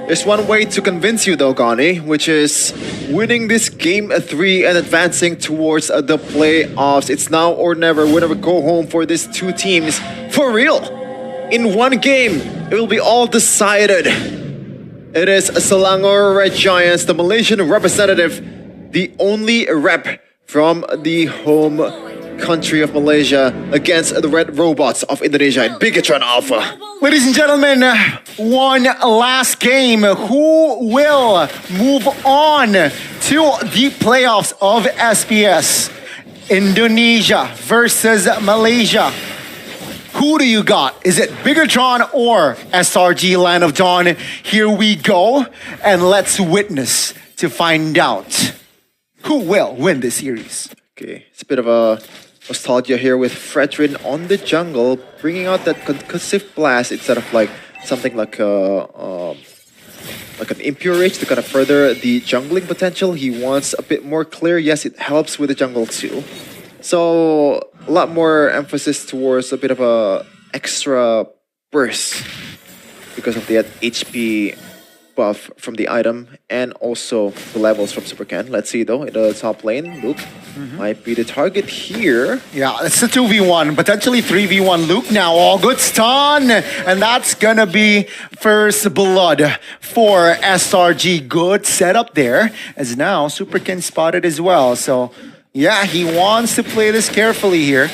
There's one way to convince you though, Gani, which is winning this game 3 and advancing towards the playoffs. It's now or never, win or go home for these two teams. For real! In one game, it will be all decided. It is Selangor Red Giants, the Malaysian representative, the only rep from the home country of Malaysia against the Red Robots of Indonesia in BIGETRON Alpha. Ladies and gentlemen, one last game. Who will move on to the playoffs of SPS? Indonesia versus Malaysia. Who do you got? Is it BIGETRON or SRG Land of Dawn? Here we go, and let's witness to find out who will win this series. Okay, it's a bit of a nostalgia here with Fredrin on the jungle, bringing out that concussive blast instead of like something like an impure rage to kind of further the jungling potential. He wants a bit more clear. Yes, it helps with the jungle too. So a lot more emphasis towards a bit of a extra burst because of the HP buff from the item and also the levels from Supercan. Let's see though, in the top lane, Luke might be the target here. Yeah, it's a 2v1, potentially 3v1 Luke now. All good stun, and that's gonna be first blood for SRG. Good setup there, as now Supercan spotted as well. So yeah, he wants to play this carefully here.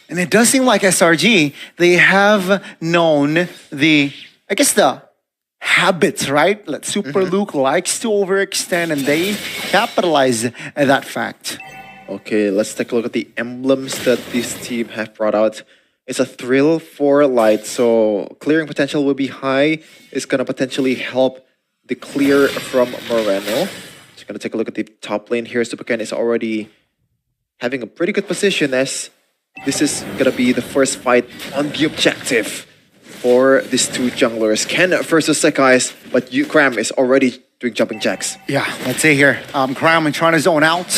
And it does seem like SRG, they have known the habits, right? Like Super Luke likes to overextend, and they capitalize on that fact. Okay, let's take a look at the emblems that this team have brought out. It's a thrill for light, so clearing potential will be high. It's gonna potentially help the clear from Moreno. Just gonna take a look at the top lane here. Supercan is already having a pretty good position as this is gonna be the first fight on the objective for these two junglers. Ken versus Sekai's, but Cram is already doing jumping jacks. Yeah, let's see here. Cram trying to zone out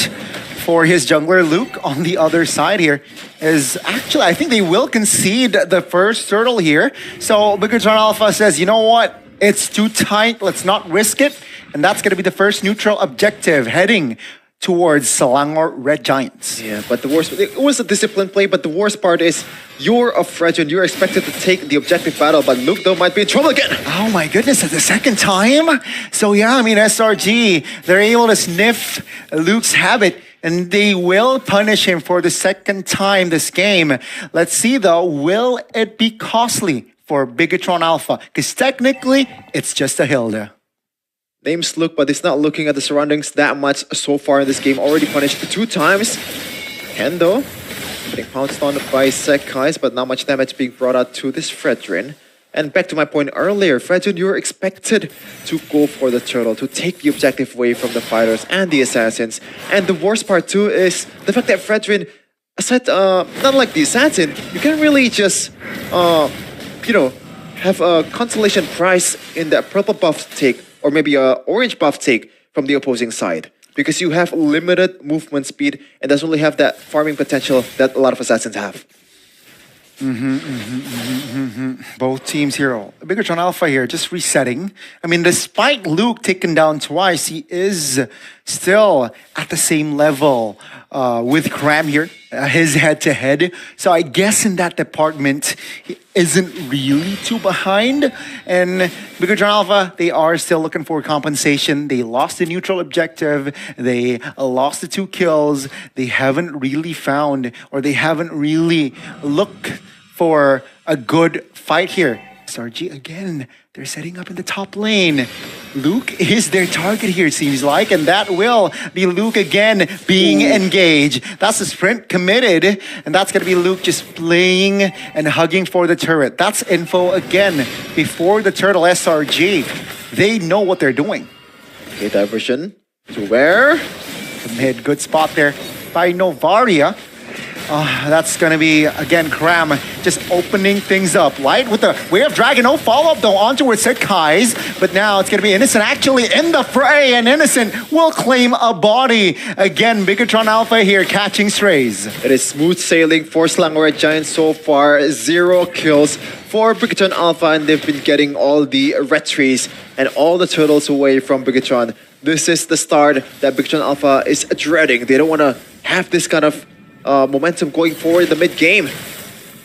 for his jungler. Luke on the other side here is actually, I think they will concede the first turtle here. So BIGETRON Alpha says, you know what? It's too tight. Let's not risk it. And that's going to be the first neutral objective heading towards Selangor Red Giants. Yeah, but the worst, it was a disciplined play, but the worst part is you're a Fredrin, you're expected to take the objective battle, but Luke though might be in trouble again. Oh my goodness, it's the second time? So yeah, I mean SRG, they're able to sniff Luke's habit and they will punish him for the second time this game. Let's see though, will it be costly for BIGETRON Alpha? Because technically, it's just a Hilda. Name's Luke, but it's not looking at the surroundings that much so far in this game. Already punished 2 times. Kendo getting pounced on by Sekai's, but not much damage being brought out to this Fredrin. And back to my point earlier, Fredrin, you're expected to go for the turtle, to take the objective away from the fighters and the assassins. And the worst part too is the fact that Fredrin, aside, not like the assassin, you can't really just, you know, have a consolation prize in that purple buff take, or maybe a orange buff take from the opposing side. Because you have limited movement speed and doesn't really have that farming potential that a lot of assassins have. Both teams here, BIGETRON Alpha here, just resetting. I mean, despite Luke taken down twice, he is still at the same level with Cram here, his head-to-head. So I guess in that department, he isn't really too behind. And BIGETRON Alpha, they are still looking for compensation. They lost the neutral objective. They lost the 2 kills. They haven't really found, or they haven't really looked for a good fight here. SRG again, they're setting up in the top lane. Luke is their target here, it seems like, and that will be Luke again being engaged. That's the sprint committed, and that's going to be Luke just playing and hugging for the turret. That's info again before the turtle. SRG, they know what they're doing. Okay, diversion to where? The mid, good spot there by Novaria. That's going to be, again, Cram just opening things up. Light with the Way of Dragon. No follow-up, though, onto where Sekai's. But now it's going to be Innocent actually in the fray, and Innocent will claim a body. Again, BIGETRON Alpha here catching strays. It is smooth sailing for Selangor Red Giants so far. 0 kills for BIGETRON Alpha, and they've been getting all the red trees and all the turtles away from BIGETRON. This is the start that BIGETRON Alpha is dreading. They don't want to have this kind of momentum going forward in the mid-game.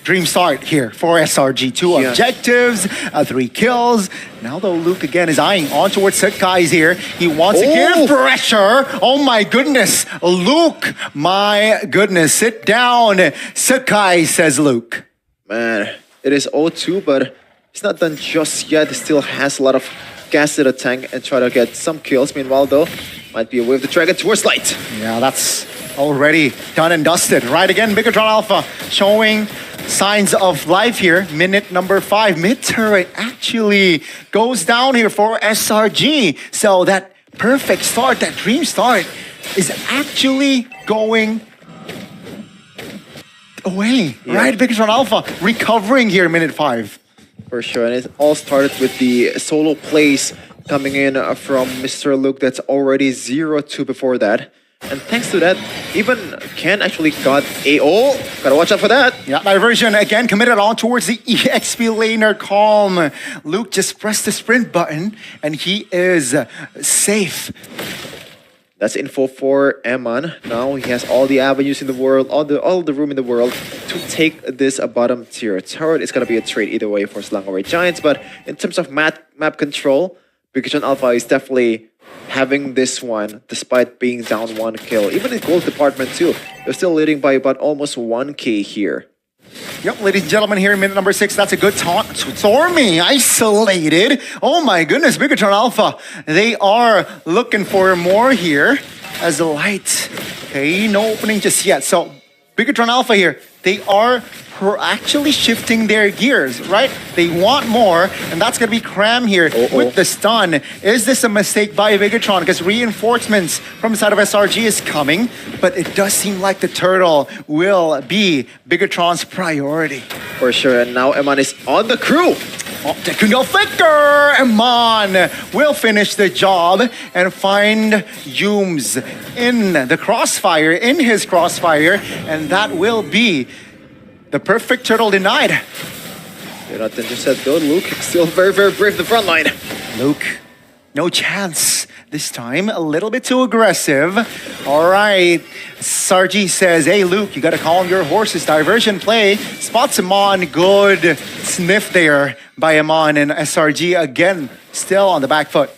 Dream start here for SRG. 2 objectives, 3 kills. Now though, Luke again is eyeing on towards Sakai's here. He wants to give pressure. Oh my goodness. Luke, my goodness. Sit down, Sakai, says Luke. Man, it is 0-2, but it's not done just yet. He still has a lot of gas in the tank and try to get some kills. Meanwhile though, might be a wave the dragon towards light. Yeah, that's already done and dusted. Right again, BIGETRON Alpha showing signs of life here. Minute number 5. Mid turret actually goes down here for SRG. So that perfect start, that dream start is actually going away. Right, BIGETRON Alpha recovering here in minute 5. For sure, and it all started with the solo plays coming in from Mr. Luke. That's already 0-2 before that. And thanks to that, even Ken actually got a... Oh, gotta watch out for that. Yeah, diversion again committed on towards the EXP laner Calm. Luke just pressed the sprint button and he is safe. That's info for Eman. Now he has all the avenues in the world, all the room in the world to take this bottom tier turret. It's gonna be a trade either way for Slangoray Giants, but in terms of map control, BIGETRON Alpha is definitely having this one despite being down 1 kill. Even in gold department too, they're still leading by about almost 1k here. Yep, ladies and gentlemen, here in minute number 6, that's a good taunt. Stormy isolated. Oh my goodness, BIGETRON Alpha. They are looking for more here as a light. Okay, no opening just yet. So BIGETRON Alpha here, they are actually shifting their gears, right? They want more, and that's going to be Cram here with the stun. Is this a mistake by BIGETRON? Because reinforcements from the side of SRG is coming, but it does seem like the turtle will be BIGETRON's priority. For sure, and now Eman is on the crew. Technical flicker! Eman will finish the job and find Yooms in the crossfire, in his crossfire, and that will be the perfect turtle denied. Jonathan just said go. Luke still very, very brave in the front line. Luke, no chance. This time, a little bit too aggressive. All right. Sarji says, hey, Luke, you got to calm your horses. Diversion play. Spots Eman. Good sniff there by Eman. And SRG, again, still on the back foot.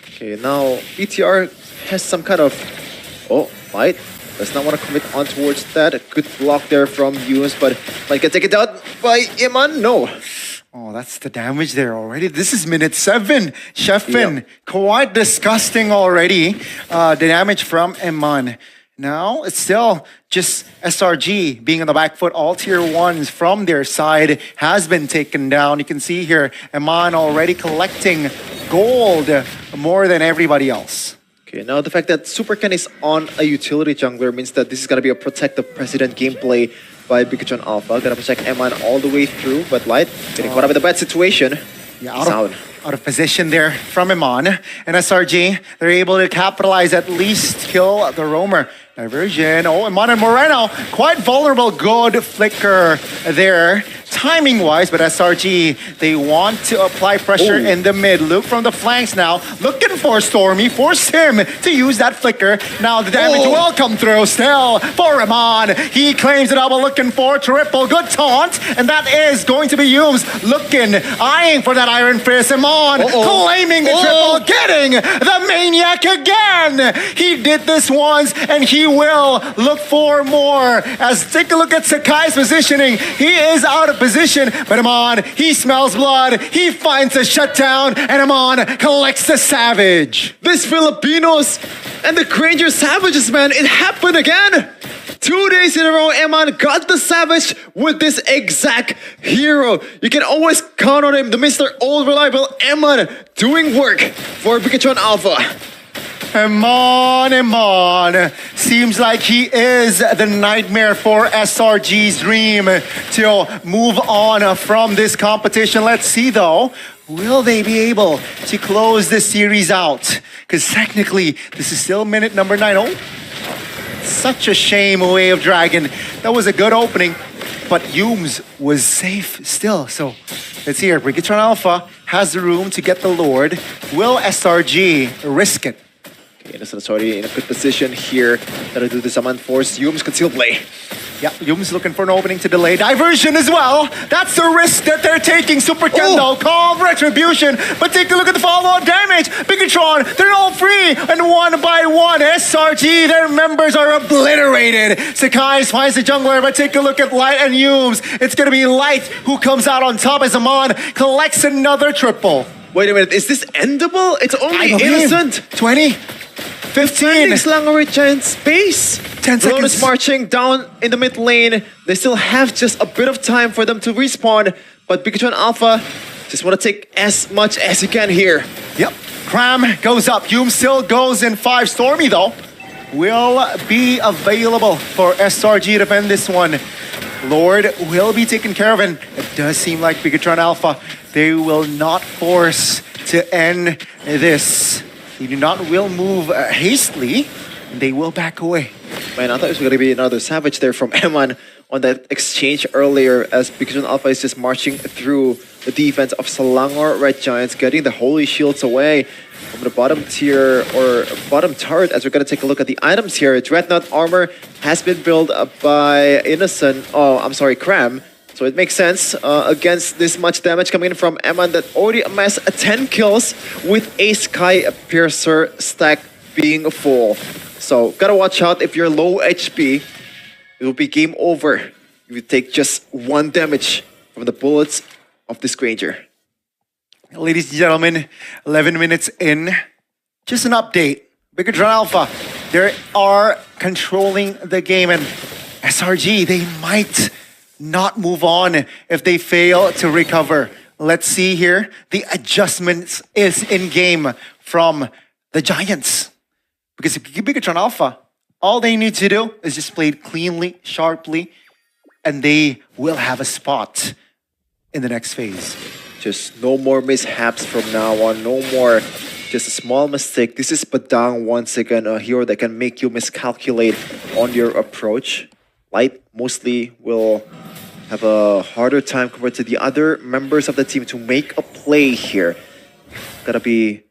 Okay, now BTR has some kind of... Oh, fight. Does not want to commit on towards that. A good block there from Yunus, but might get taken down by Eman. No. Oh, that's the damage there already. This is minute 7. Sheffin, quite disgusting already. The damage from Eman. Now, it's still just SRG being on the back foot. All tier 1s from their side has been taken down. You can see here, Eman already collecting gold more than everybody else. Okay, now the fact that Super Ken is on a utility jungler means that this is going to be a protective president gameplay by BIGETRON Alpha. Gonna protect Eman all the way through, but Light getting caught up in a bad situation. Yeah, out of position there from Eman. And SRG, they're able to capitalize, at least kill the roamer. Diversion. Oh, Eman and Moreno, quite vulnerable. Good flicker there, timing-wise, but SRG, they want to apply pressure in the mid. Luke from the flanks now, looking for Stormy, force him to use that flicker. Now the damage will come through still for Eman. He claims the double, looking for triple. Good taunt, and that is going to be Yooms looking, eyeing for that Iron Fist. Eman claiming the triple, getting the Maniac again. He did this once, and he will look for more. As take a look at Sakai's positioning, he is out of position, but Eman, he smells blood, he finds a shutdown, and Eman collects the Savage. This Filipinos and the Granger Savages, man, it happened again. 2 days in a row, Eman got the Savage with this exact hero. You can always count on him, the Mr. Old Reliable Eman, doing work for BIGETRON Alpha. Eman. Seems like he is the nightmare for SRG's dream to move on from this competition. Let's see though, will they be able to close this series out? Because technically, this is still minute number 9. Oh, such a shame, Wave Dragon. That was a good opening, but Yooms was safe still. So let's hear BIGETRON Alpha has the room to get the Lord. Will SRG risk it? Okay, Innocent is already in a good position here. Gotta do the summon force. Yums can still play. Yeah, Yum's looking for an opening to delay. Diversion as well. That's the risk that they're taking. Super Kendo, call Retribution. But take a look at the follow-on damage. BIGETRON, they're all free. And one by one, SRG, their members are obliterated. Sakai finds the jungler, but take a look at Light and Yums. It's going to be Light who comes out on top as Amon collects another triple. Wait a minute, is this endable? It's only Innocent. 20, 15. Slangorid Giant space. 10 Drone seconds. is marching down in the mid lane. They still have just a bit of time for them to respawn. But BIGETRON Alpha just want to take as much as you can here. Yep. Cram goes up. Yum still goes in 5. Stormy, though, will be available for SRG to defend this one. Lord will be taken care of, and it does seem like BIGETRON Alpha, they will not force to end this. They do not will move hastily, and they will back away. Man, I thought it was going to be another savage there from Eman on that exchange earlier, as BIGETRON Alpha is just marching through the defense of Selangor Red Giants, getting the holy shields away from the bottom tier or bottom turret. As we're going to take a look at the items here, Dreadnought armor has been built by Innocent. Oh, I'm sorry, Cram. So it makes sense against this much damage coming in from Eman that already amassed 10 kills with a Sky Piercer stack being full. So gotta watch out if you're low HP. It will be game over if you take just 1 damage from the bullets of this Granger. Ladies and gentlemen, 11 minutes in. Just an update. BIGETRON Alpha, they are controlling the game, and SRG, they might not move on if they fail to recover. Let's see here. The adjustments is in game from the Giants. Because if you BIGETRON Alpha, all they need to do is just play it cleanly, sharply, and they will have a spot in the next phase. Just no more mishaps from now on. No more just a small mistake. This is Badang once again, a hero that can make you miscalculate on your approach. Light mostly will have a harder time compared to the other members of the team to make a play here. Gotta be a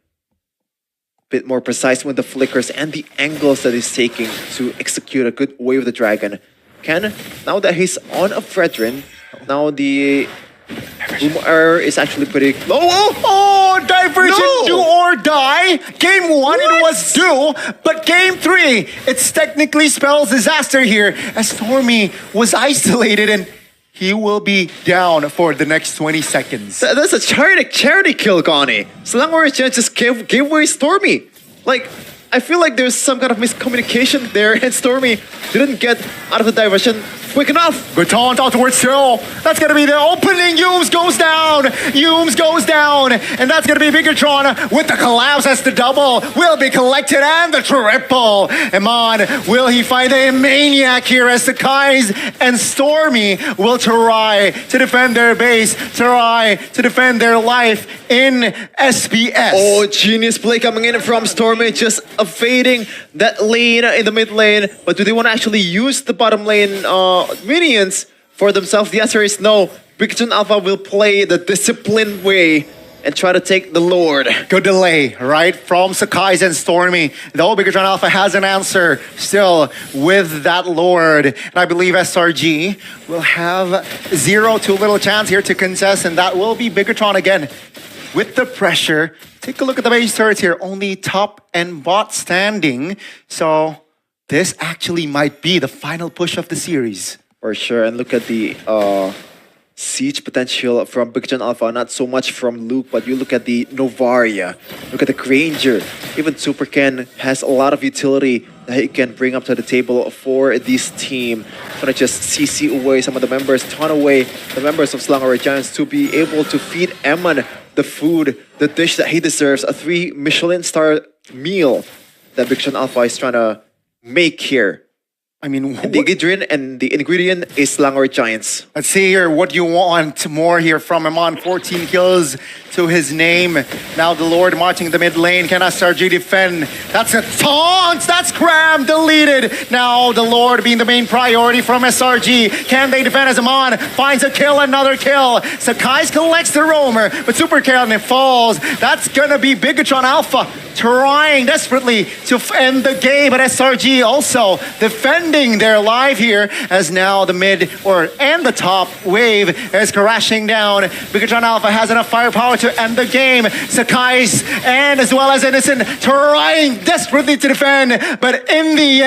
bit more precise with the flickers and the angles that he's taking to execute a good wave of the dragon. Ken, now that he's on a Fredrin, now the boom error is actually pretty low. Oh, diversion, No! do or die. Game 1, it was do, but game 3, it's technically spells disaster here as Stormy was isolated and he will be down for the next 20 seconds. That's a charity kill, Gani. Selangor just gave away Stormy. Like, I feel like there's some kind of miscommunication there, and Stormy didn't get out of the diversion quick enough. Good taunt out towards Chill. That's going to be the opening. Yums goes down. Yums goes down. And that's going to be BIGETRON with the collapse as the double will be collected and the triple. Amon, will he find a maniac here as the Kais and Stormy will try to defend their base, try to defend their life in SPS. Oh, genius play coming in from Stormy, just evading that lane in the mid lane. But do they want to actually use the bottom lane minions for themselves? The answer is no. BIGETRON Alpha will play the disciplined way and try to take the Lord. Good delay, right? From Sakai's and Stormy. Though BIGETRON Alpha has an answer still with that Lord. And I believe SRG will have 0 to little chance here to contest, and that will be BIGETRON again. With the pressure, take a look at the base turrets here. Only top and bot standing. So this actually might be the final push of the series. For sure, and look at the siege potential from BIGETRON Alpha, not so much from Luke, but you look at the Novaria, look at the Granger. Even Super Ken has a lot of utility that he can bring up to the table for this team. Gonna just CC away some of the members, ton away the members of Selangor Giants to be able to feed Eman the food, the dish that he deserves, a 3 Michelin star meal that BIGETRON Alpha is trying to make here. I mean, The ingredient and the ingredient is Selangor Giants. let's see here what you want more here from Amon. 14 kills to his name. Now the Lord marching the mid lane. Can SRG defend? That's a taunt. That's Cram deleted. Now the Lord being the main priority from SRG. Can they defend as Amon finds a kill, another kill. Sakai's collects the roamer, but Super Cannon falls. That's gonna be Bigetron Alpha trying desperately to end the game, but SRG also defending their life here as now the mid and the top wave is crashing down. Bigetron Alpha has enough firepower to end the game. Sakai's and as well as Innocent trying desperately to defend, but in the end